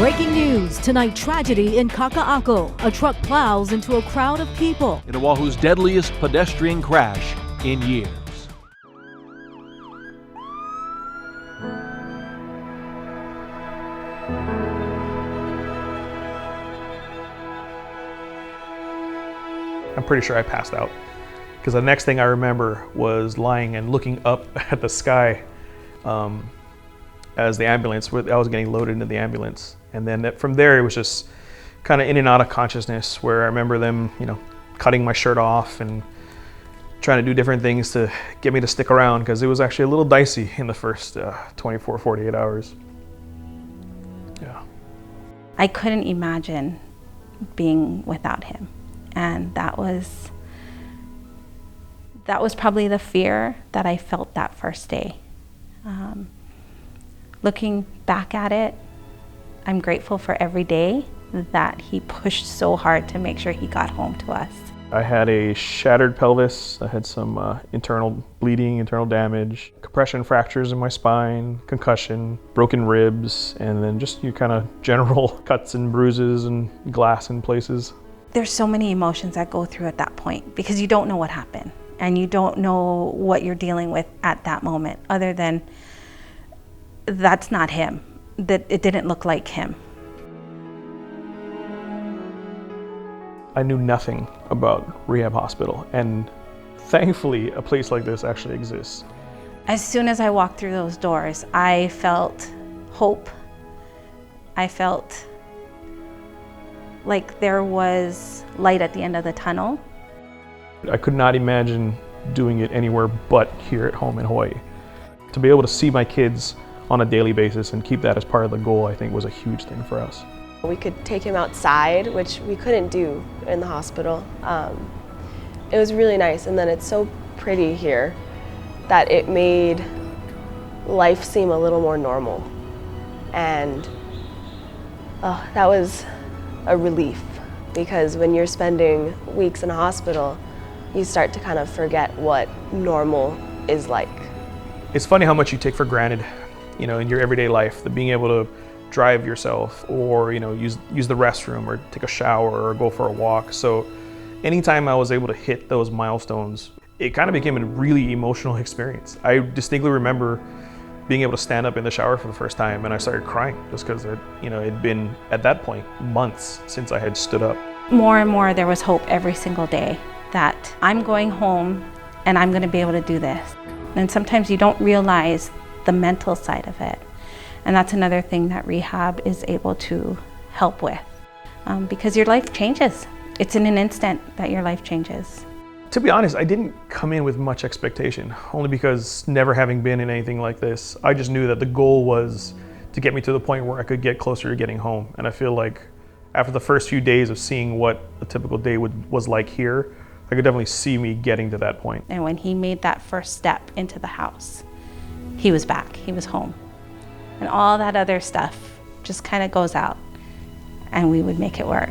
Breaking news tonight, tragedy in Kaka'ako. A truck plows into a crowd of people. In Oahu's deadliest pedestrian crash in years. I'm pretty sure I passed out because the next thing I remember was lying and looking up at the sky as the ambulance, I was getting loaded into the ambulance. And then from there, it was just kind of in and out of consciousness where I remember them, cutting my shirt off and trying to do different things to get me to stick around because it was actually a little dicey in the first 24, 48 hours. Yeah. I couldn't imagine being without him. And that was probably the fear that I felt that first day. Looking back at it, I'm grateful for every day that he pushed so hard to make sure he got home to us. I had a shattered pelvis. I had some internal bleeding, internal damage, compression fractures in my spine, concussion, broken ribs, and then just your kind of general cuts and bruises and glass in places. There's so many emotions that go through at that point because you don't know what happened and you don't know what you're dealing with at that moment other than that's not him, that it didn't look like him. I knew nothing about rehab hospital, and thankfully a place like this actually exists. As soon as I walked through those doors, I felt hope. I felt like there was light at the end of the tunnel. I could not imagine doing it anywhere but here at home in Hawaii. To be able to see my kids on a daily basis and keep that as part of the goal, I think was a huge thing for us. We could take him outside, which we couldn't do in the hospital. It was really nice, and then it's so pretty here that it made life seem a little more normal. And that was a relief, because when you're spending weeks in a hospital, you start to kind of forget what normal is like. It's funny how much you take for granted, in your everyday life, the being able to drive yourself or, use the restroom or take a shower or go for a walk. So anytime I was able to hit those milestones, it kind of became a really emotional experience. I distinctly remember being able to stand up in the shower for the first time and I started crying just because it'd been, at that point, months since I had stood up. More and more there was hope every single day that I'm going home and I'm going to be able to do this. And sometimes you don't realize the mental side of it. And that's another thing that rehab is able to help with because your life changes. It's in an instant that your life changes. To be honest, I didn't come in with much expectation, only because never having been in anything like this, I just knew that the goal was to get me to the point where I could get closer to getting home. And I feel like after the first few days of seeing what a typical day was like here, I could definitely see me getting to that point. And when he made that first step into the house, he was back, he was home. And all that other stuff just kind of goes out and we would make it work.